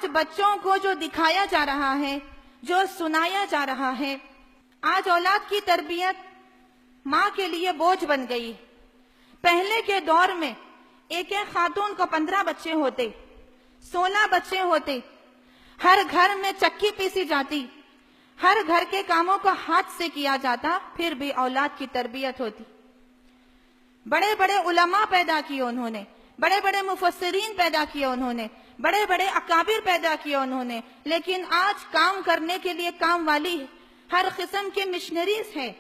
آج بچوں کو جو دکھایا جا رہا ہے، جو سنایا جا رہا ہے، آج اولاد کی تربیت ماں کے لیے بوجھ بن گئی۔ پہلے کے دور میں ایک ایک خاتون کو 15 بچے ہوتے، 16 بچے ہوتے، ہر گھر میں چکی پیسی جاتی، ہر گھر کے کاموں کو ہاتھ سے کیا جاتا، پھر بھی اولاد کی تربیت ہوتی۔ بڑے بڑے علماء پیدا کیے انہوں نے، بڑے بڑے مفسرین پیدا کیے انہوں نے، بڑے بڑے اکابر پیدا کیے انہوں نے، لیکن آج کام کرنے کے لیے کام والی ہر قسم کے مشنریز ہیں،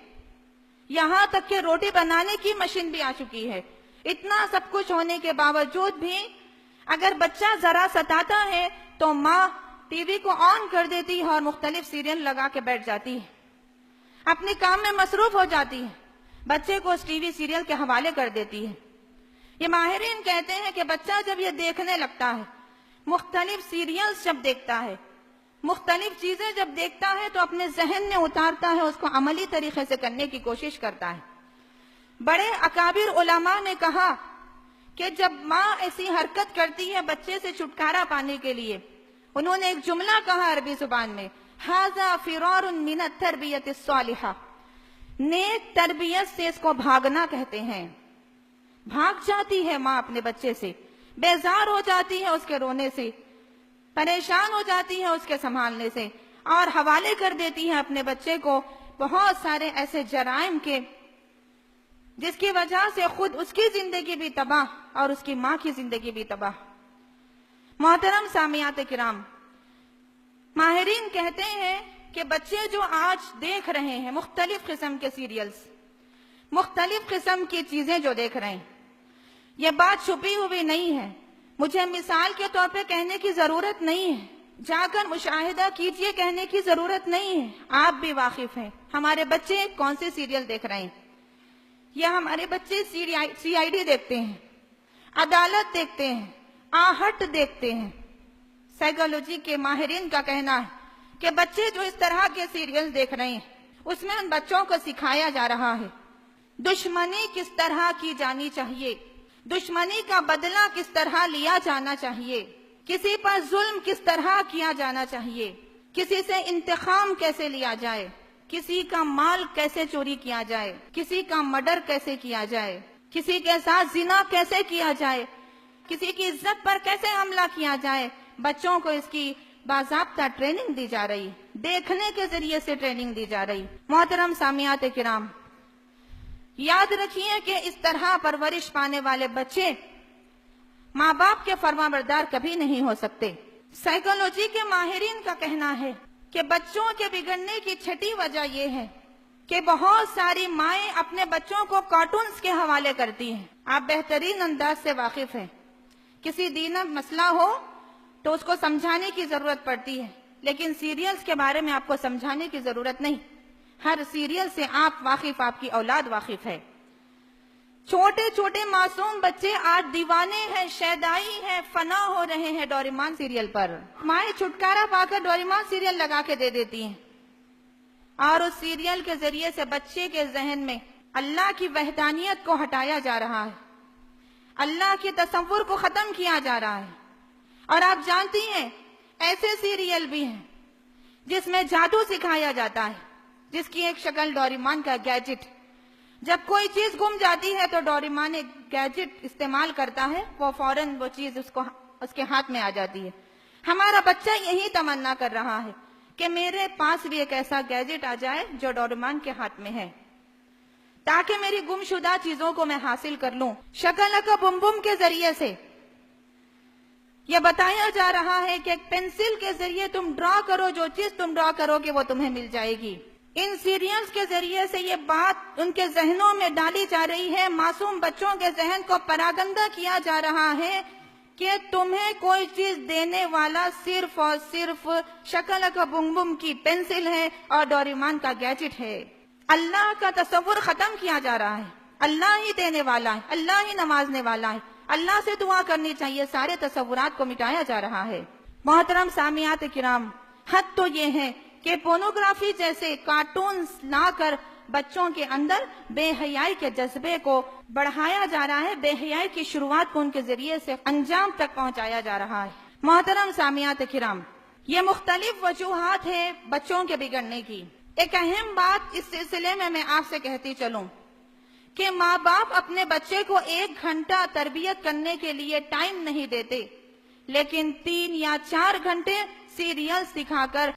یہاں تک کہ روٹی بنانے کی مشین بھی آ چکی ہے۔ اتنا سب کچھ ہونے کے باوجود بھی اگر بچہ ذرا ستاتا ہے تو ماں ٹی وی کو آن کر دیتی ہے اور مختلف سیریل لگا کے بیٹھ جاتی ہے، اپنے کام میں مصروف ہو جاتی ہے، بچے کو اس ٹی وی سیریل کے حوالے کر دیتی ہے۔ یہ ماہرین کہتے ہیں کہ بچہ جب یہ دیکھنے لگتا ہے، مختلف سیریلز جب دیکھتا ہے، مختلف چیزیں جب دیکھتا ہے تو اپنے ذہن میں اتارتا ہے، اس کو عملی طریقے سے کرنے کی کوشش کرتا ہے۔ بڑے اکابر علماء نے کہا کہ جب ماں ایسی حرکت کرتی ہے بچے سے چھٹکارا پانے کے لیے، انہوں نے ایک جملہ کہا عربی زبان میں، ھذا فرار من التربیۃ الصالحہ، نیک تربیت سے اس کو بھاگنا کہتے ہیں۔ بھاگ جاتی ہے ماں اپنے بچے سے، بیزار ہو جاتی ہے اس کے رونے سے، پریشان ہو جاتی ہے اس کے سنبھالنے سے، اور حوالے کر دیتی ہے اپنے بچے کو بہت سارے ایسے جرائم کے، جس کی وجہ سے خود اس کی زندگی بھی تباہ اور اس کی ماں کی زندگی بھی تباہ۔ محترم سامعات کرام، ماہرین کہتے ہیں کہ بچے جو آج دیکھ رہے ہیں مختلف قسم کے سیریلز، مختلف قسم کی چیزیں جو دیکھ رہے ہیں، یہ بات چھپی ہوئی نہیں ہے، مجھے مثال کے طور پہ کہنے کی ضرورت نہیں ہے، جا کر مشاہدہ کیجئے کہنے کی ضرورت نہیں ہے، آپ بھی واقف ہیں ہمارے بچے کون سے سیریل دیکھ رہے ہیں۔ یا ہمارے بچے سی آئی ڈی دیکھتے ہیں، عدالت دیکھتے ہیں، آہٹ دیکھتے ہیں۔ سائیکالوجی کے ماہرین کا کہنا ہے کہ بچے جو اس طرح کے سیریل دیکھ رہے ہیں، اس میں ان بچوں کو سکھایا جا رہا ہے دشمنی کس طرح کی جانی چاہیے، دشمنی کا بدلہ کس طرح لیا جانا چاہیے، کسی پر ظلم کس طرح کیا جانا چاہیے، کسی سے انتقام کیسے لیا جائے، کسی کا مال کیسے چوری کیا جائے، کسی کا مرڈر کیسے کیا جائے، کسی کے ساتھ زنا کیسے کیا جائے، کسی کی عزت پر کیسے حملہ کیا جائے۔ بچوں کو اس کی باضابطہ ٹریننگ دی جا رہی، دیکھنے کے ذریعے سے ٹریننگ دی جا رہی۔ محترم سامعات کرام، یاد رکھیے کہ اس طرح پرورش پانے والے بچے ماں باپ کے فرمانبردار کبھی نہیں ہو سکتے۔ سائیکالوجی کے ماہرین کا کہنا ہے کہ بچوں کے بگڑنے کی چھٹی وجہ یہ ہے کہ بہت ساری مائیں اپنے بچوں کو کارٹونز کے حوالے کرتی ہیں۔ آپ بہترین انداز سے واقف ہیں، کسی دینی مسئلہ ہو تو اس کو سمجھانے کی ضرورت پڑتی ہے، لیکن سیریلز کے بارے میں آپ کو سمجھانے کی ضرورت نہیں، ہر سیریل سے آپ واقف، آپ کی اولاد واقف ہے۔ چھوٹے چھوٹے معصوم بچے آج دیوانے ہیں، شیدائی ہیں، فنا ہو رہے ہیں ڈوریمان سیریل پر۔ مائیں چھٹکارا پا کر ڈوریمان سیریل لگا کے دے دیتی ہیں، اور اس سیریل کے ذریعے سے بچے کے ذہن میں اللہ کی وحدانیت کو ہٹایا جا رہا ہے، اللہ کے تصور کو ختم کیا جا رہا ہے۔ اور آپ جانتی ہیں ایسے سیریل بھی ہیں جس میں جادو سکھایا جاتا ہے، جس کی ایک شکل ڈوریمان کا گیجٹ، جب کوئی چیز گم جاتی ہے تو ڈوریمان ایک گیجٹ استعمال کرتا ہے، وہ فوراً وہ چیز اس کے ہاتھ میں آ جاتی ہے۔ ہمارا بچہ یہی تمنا کر رہا ہے کہ میرے پاس بھی ایک ایسا گیجٹ آ جائے جو ڈوریمان کے ہاتھ میں ہے، تاکہ میری گمشدہ چیزوں کو میں حاصل کر لوں۔ شکلکا بم بم کے ذریعے سے یہ بتایا جا رہا ہے کہ ایک پینسل کے ذریعے تم ڈرا کرو، جو چیز تم ڈرا کرو گے وہ تمہیں مل جائے گی۔ ان سیریلز کے ذریعے سے یہ بات ان کے ذہنوں میں ڈالی جا رہی ہے، معصوم بچوں کے ذہن کو پراگندہ کیا جا رہا ہے کہ تمہیں کوئی چیز دینے والا صرف اور صرف شکلکا بم بم کی پینسل ہے اور ڈوریمان کا گیجٹ ہے۔ اللہ کا تصور ختم کیا جا رہا ہے، اللہ ہی دینے والا ہے، اللہ ہی نوازنے والا ہے، اللہ سے دعا کرنی چاہیے، سارے تصورات کو مٹایا جا رہا ہے۔ محترم سامعات کرام، حد تو یہ ہے کہ پورنوگرافی جیسے کارٹونز لا کر بچوں کے اندر بے حیائی کے جذبے کو بڑھایا جا رہا ہے، بے حیائی کی شروعات کو ان کے ذریعے سے انجام تک پہنچایا جا رہا ہے۔ محترم سامعات کرام، یہ مختلف وجوہات ہیں بچوں کے بگڑنے کی۔ ایک اہم بات اس سلسلے میں آپ سے کہتی چلوں کہ ماں باپ اپنے بچے کو 1 گھنٹہ تربیت کرنے کے لیے ٹائم نہیں دیتے، لیکن 3 یا 4 گھنٹے سیریلز دکھا کر